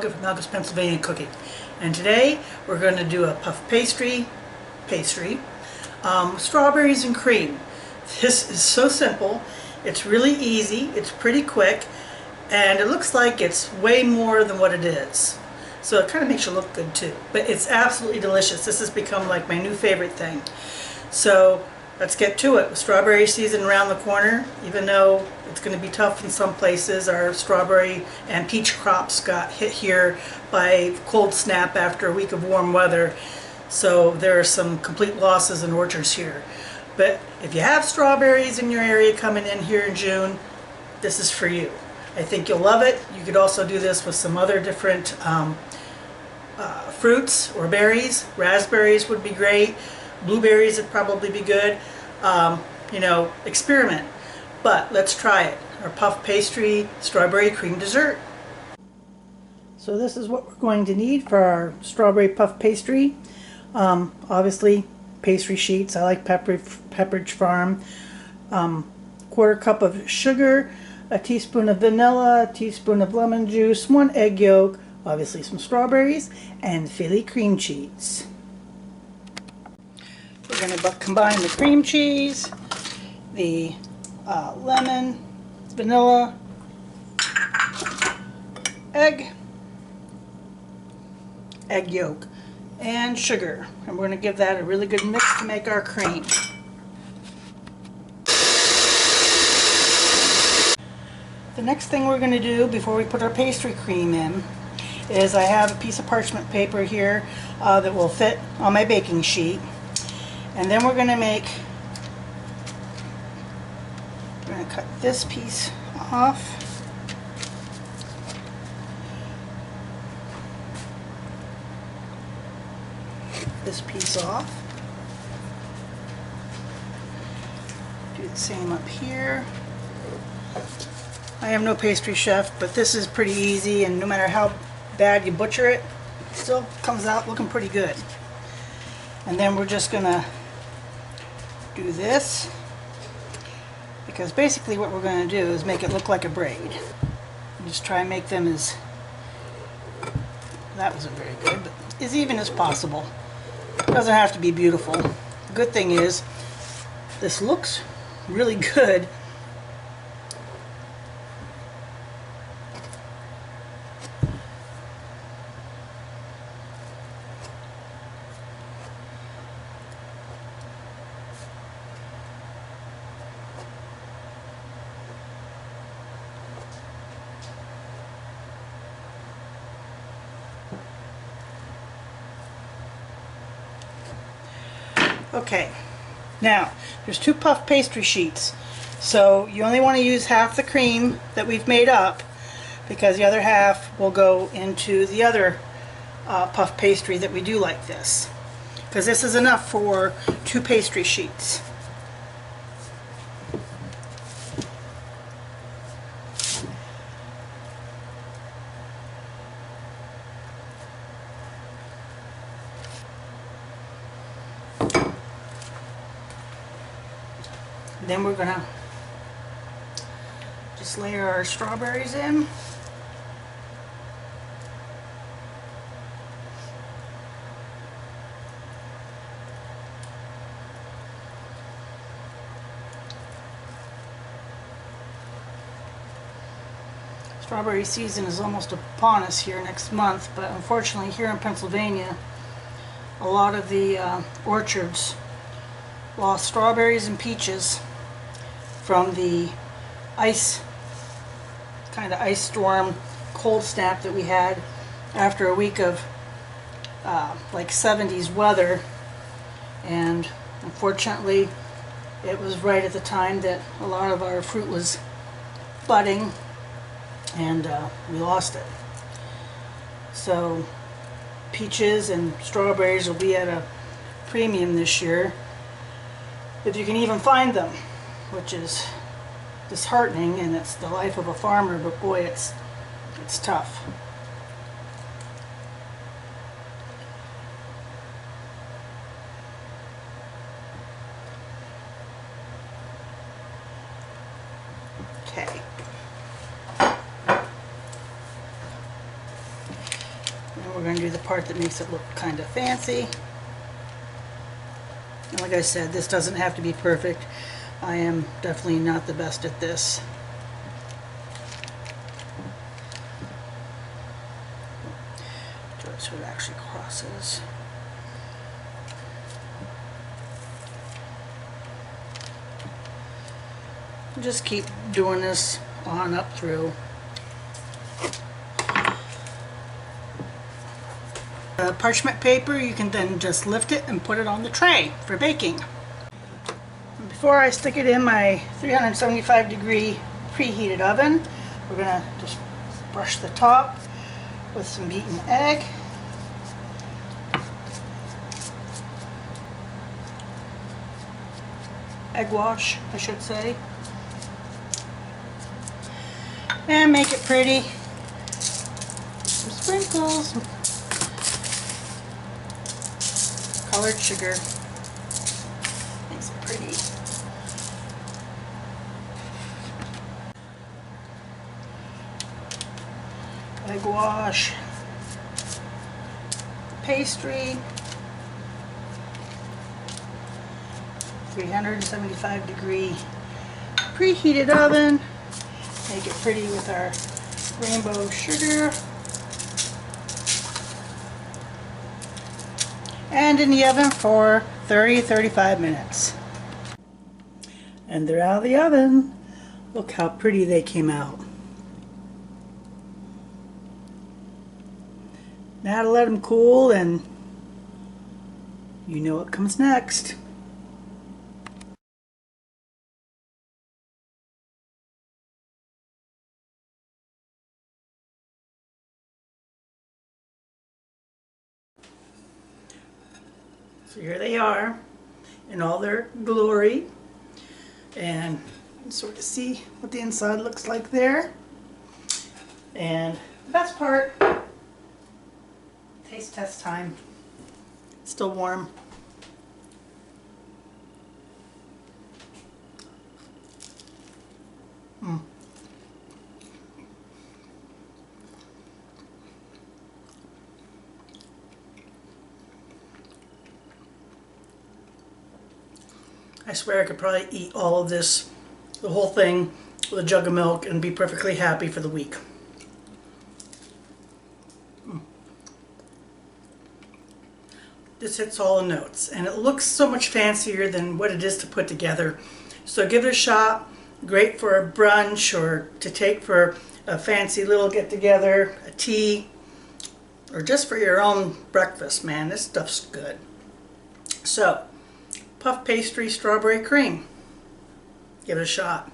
Helga from Helga's Pennsylvania Cooking, and today we're going to do a puff pastry, strawberries and cream. This is so simple, it's really easy, it's pretty quick, and it looks like it's way more than what it is. So it kind of makes you look good too, but it's absolutely delicious. This has become like my new favorite thing. So let's get to it. With strawberry season around the corner, even though it's going to be tough in some places, our strawberry and peach crops got hit here by cold snap after a week of warm weather. So there are some complete losses in orchards here. But if you have strawberries in your area coming in here in June, this is for you. I think you'll love it. You could also do this with some other different fruits or berries. Raspberries would be great. Blueberries would probably be good. You know, experiment. But let's try it. Our puff pastry strawberry cream dessert. So this is what we're going to need for our strawberry puff pastry. Obviously pastry sheets. I like Pepperidge Farm. Quarter cup of sugar, a teaspoon of vanilla, a teaspoon of lemon juice, 1 egg yolk, obviously some strawberries, and Philly cream cheese. We're going to combine the cream cheese, the lemon, vanilla, egg yolk, and sugar. And we're going to give that a really good mix to make our cream. The next thing we're going to do before we put our pastry cream in is I have a piece of parchment paper here that will fit on my baking sheet. And then we're going to cut this piece off. This piece off. Do the same up here. I am no pastry chef, but this is pretty easy, and no matter how bad you butcher it, it still comes out looking pretty good. And then we're just going to do this, because basically what we're going to do is make it look like a braid. And just try and make them as, that wasn't very good, but as even as possible. It doesn't have to be beautiful. The good thing is this looks really good. Okay, now there's 2 puff pastry sheets, so you only want to use half the cream that we've made up, because the other half will go into the other puff pastry that we do like this, because this is enough for 2 pastry sheets. Then we're going to just layer our strawberries in. Strawberry season is almost upon us here next month, but unfortunately here in Pennsylvania, a lot of the orchards lost strawberries and peaches from the ice storm cold snap that we had after a week of like 70s weather. And unfortunately it was right at the time that a lot of our fruit was budding, and we lost it. So peaches and strawberries will be at a premium this year, if you can even find them, which is disheartening, and it's the life of a farmer, but boy, it's tough. Okay. And we're going to do the part that makes it look kind of fancy. And like I said, this doesn't have to be perfect. I am definitely not the best at this. Do it so it actually crosses. Just keep doing this on up through. Parchment paper, you can then just lift it and put it on the tray for baking. Before I stick it in my 375-degree preheated oven, we're going to just brush the top with some beaten egg. Egg wash, I should say. And make it pretty. Some sprinkles. Colored sugar. Makes it pretty. Egg wash. Pastry. 375-degree preheated oven. Make it pretty with our rainbow sugar. And in the oven for 30-35 minutes. And they're out of the oven. Look how pretty they came out. Now to let them cool, and you know what comes next. So here they are in all their glory, and sort of see what the inside looks like there. And the best part, taste test time. It's still warm. I swear I could probably eat all of this, the whole thing, with a jug of milk and be perfectly happy for the week. This hits all the notes, and it looks so much fancier than what it is to put together. So give it a shot. Great for a brunch or to take for a fancy little get-together, a tea, or just for your own breakfast, man. This stuff's good. So, puff pastry strawberry cream. Give it a shot.